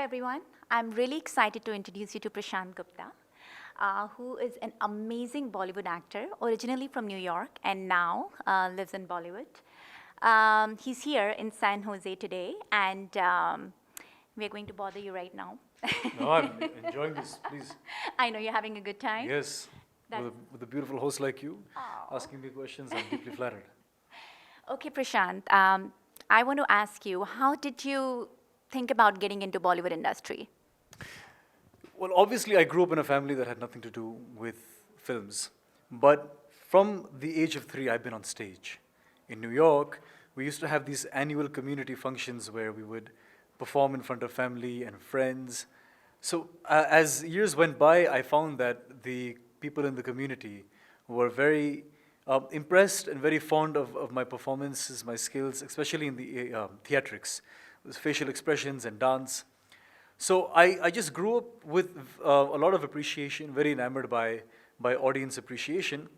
everyone. I'm really excited to introduce you to Prashantt Gupta, who is an amazing Bollywood actor, originally from New York and now lives in Bollywood. He's here in San Jose today, and we're going to bother you right now. No, I'm enjoying this, please. I know you're having a good time. Yes, with a beautiful host like you, Aw. asking me questions, I'm deeply flattered. Okay, Prashantt, I want to ask you, how did you think about getting into Bollywood industry? Well, obviously, I grew up in a family that had nothing to do with films. But from the age of 3, I've been on stage. In New York, we used to have these annual community functions where we would perform in front of family and friends. So as years went by, I found that the people in the community were very impressed and very fond of my performances, my skills, especially in the theatrics, with facial expressions and dance. So I just grew up with a lot of appreciation, very enamored by audience appreciation.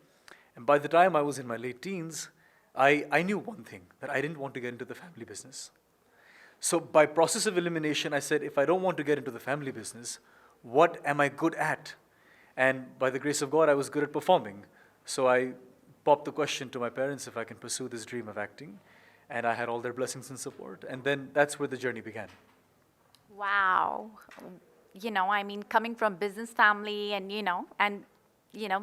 And by the time I was in my late teens, I knew one thing, that I didn't want to get into the family business. So by process of elimination, I said, if I don't want to get into the family business, what am I good at? And by the grace of God, I was good at performing. So I popped the question to my parents if I can pursue this dream of acting. And I had all their blessings and support. And then that's where the journey began. Wow. Coming from business family and,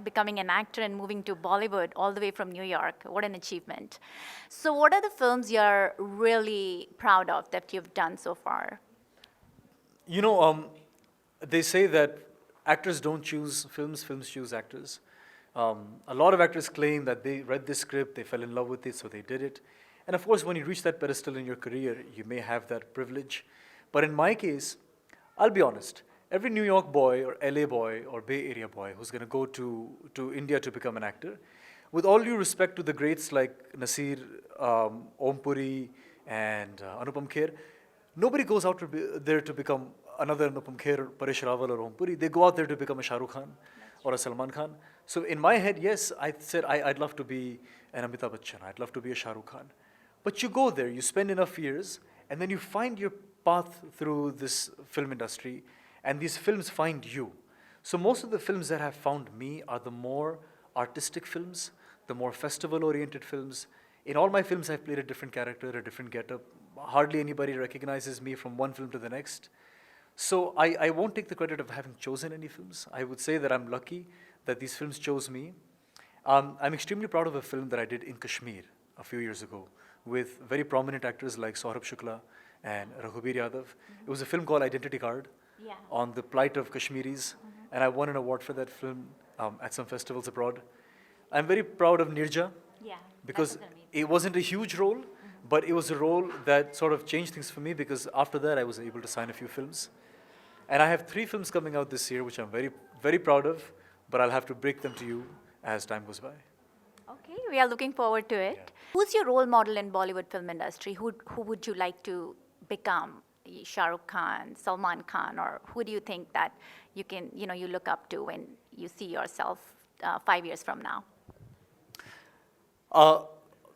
becoming an actor and moving to Bollywood all the way from New York, what an achievement. So what are the films you're really proud of that you've done so far? They say that actors don't choose films, films choose actors. A lot of actors claim that they read this script, they fell in love with it, so they did it. And of course, when you reach that pedestal in your career, you may have that privilege. But in my case, I'll be honest, every New York boy or LA boy or Bay Area boy who's going to go to India to become an actor, with all due respect to the greats like Nasir, Om Puri, and Anupam Kher, nobody goes out there to become another Anupam Kher, Paresh Rawal, or Om Puri. They go out there to become a Shah Rukh Khan or a Salman Khan. So in my head, yes, I said I'd love to be an Amitabh Bachchan, I'd love to be a Shah Rukh Khan. But you go there, you spend enough years, and then you find your path through this film industry, and these films find you. So most of the films that have found me are the more artistic films, the more festival-oriented films. In all my films, I've played a different character, a different getup. Hardly anybody recognizes me from one film to the next. So I won't take the credit of having chosen any films. I would say that I'm lucky that these films chose me. I'm extremely proud of a film that I did in Kashmir a few years ago with very prominent actors like Saurabh Shukla and Raghubir Yadav. It was a film called Identity Card on the plight of Kashmiris, and I won an award for that film at some festivals abroad. I'm very proud of Nirja because it wasn't a huge role, but it was a role that sort of changed things for me because after that I was able to sign a few films. And I have 3 films coming out this year, which I'm very, very proud of, but I'll have to break them to you as time goes by. Okay, we are looking forward to it. Yeah. Who's your role model in Bollywood film industry? Who would you like to become? Shah Rukh Khan, Salman Khan, or who do you think that you look up to when you see yourself 5 years from now?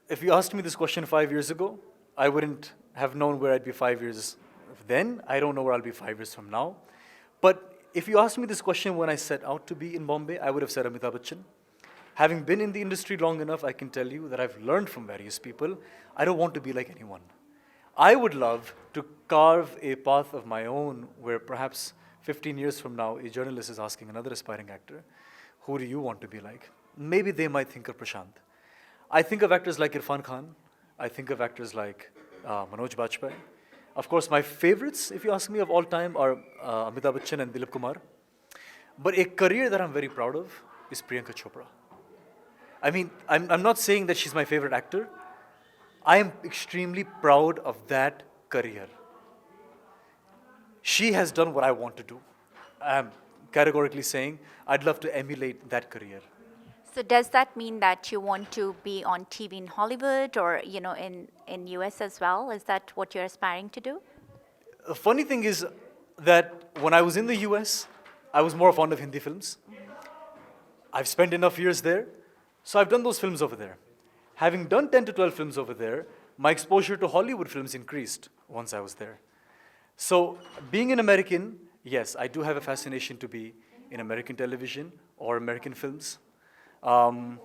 If you asked me this question 5 years ago, I wouldn't have known where I'd be 5 years then. I don't know where I'll be 5 years from now. But if you asked me this question when I set out to be in Bombay, I would have said Amitabh Bachchan. Having been in the industry long enough, I can tell you that I've learned from various people. I don't want to be like anyone. I would love to carve a path of my own where perhaps 15 years from now, a journalist is asking another aspiring actor, who do you want to be like? Maybe they might think of Prashantt. I think of actors like Irfan Khan. I think of actors like Manoj Bajpayee. Of course, my favorites, if you ask me, of all time are Amitabh Bachchan and Dilip Kumar. But a career that I'm very proud of is Priyanka Chopra. I mean, I'm not saying that she's my favorite actor. I am extremely proud of that career. She has done what I want to do. I'm categorically saying I'd love to emulate that career. So does that mean that you want to be on TV in Hollywood or in US as well? Is that what you're aspiring to do? The funny thing is that when I was in the US, I was more fond of Hindi films. I've spent enough years there, so I've done those films over there. Having done 10 to 12 films over there, my exposure to Hollywood films increased once I was there. So, being an American, yes, I do have a fascination to be in American television or American films. Um,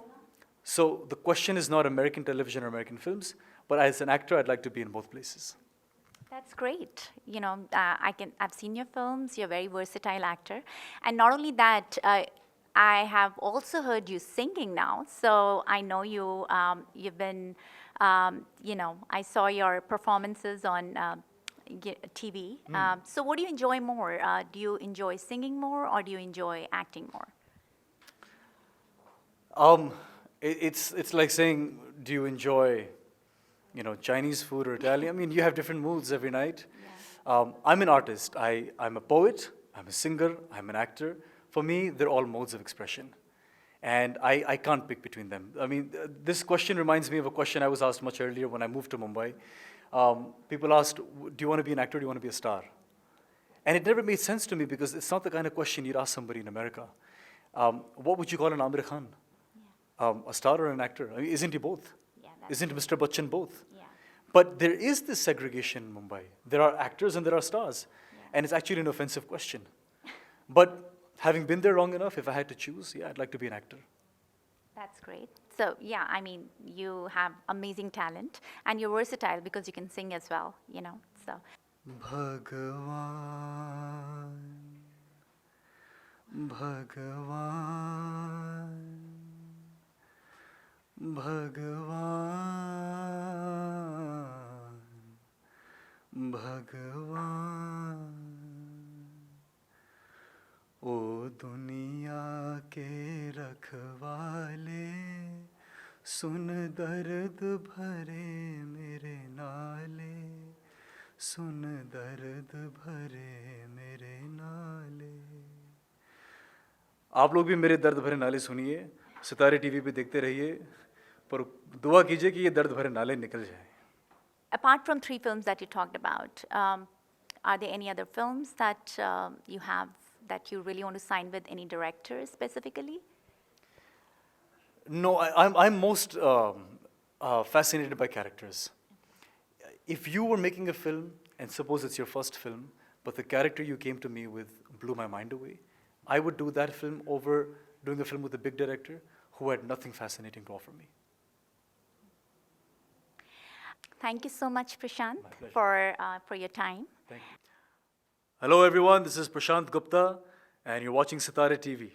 so, the question is not American television or American films, but as an actor, I'd like to be in both places. That's great. I've seen your films. You're a very versatile actor, and not only that, I have also heard you singing now. So I know you. You've been, I saw your performances on TV. So what do you enjoy more? Do you enjoy singing more, or do you enjoy acting more? It's like saying, do you enjoy, Chinese food or Italian? I mean, you have different moods every night. I'm an artist. I'm a poet. I'm a singer. I'm an actor. For me, they're all modes of expression, and I can't pick between them. I mean, this question reminds me of a question I was asked much earlier when I moved to Mumbai. People asked, do you want to be an actor or do you want to be a star? And it never made sense to me because it's not the kind of question you'd ask somebody in America. What would you call an Amir Khan? A star or an actor? I mean, isn't he both? Yeah, Isn't Mr. Bachchan both? Yeah. But there is this segregation in Mumbai. There are actors and there are stars. And it's actually an offensive question. But having been there long enough, if I had to choose, yeah, I'd like to be an actor. That's great. So yeah, I mean, you have amazing talent, and you're versatile because you can sing as well. So. Bhagwan, Bhagwan, Bhagwan, Bhagwan. ओ दुनिया के रखवाले सुन दर्द भरे मेरे नाले सुन दर्द भरे मेरे नाले आप लोग भी मेरे दर्द भरे नाले सुनिए सितारे टीवी पे देखते रहिए पर दुआ कीजिए कि ये दर्द भरे नाले निकल जाए Apart from 3 films that you talked about, are there any other films that you have that you really want to sign with any directors specifically? No, I'm most fascinated by characters. If you were making a film, and suppose it's your first film, but the character you came to me with blew my mind away, I would do that film over doing a film with a big director who had nothing fascinating to offer me. Thank you so much, Prashantt, My pleasure. for your time. Thank you. Hello everyone, this is Prashantt Gupta and you're watching Sitaarre TV.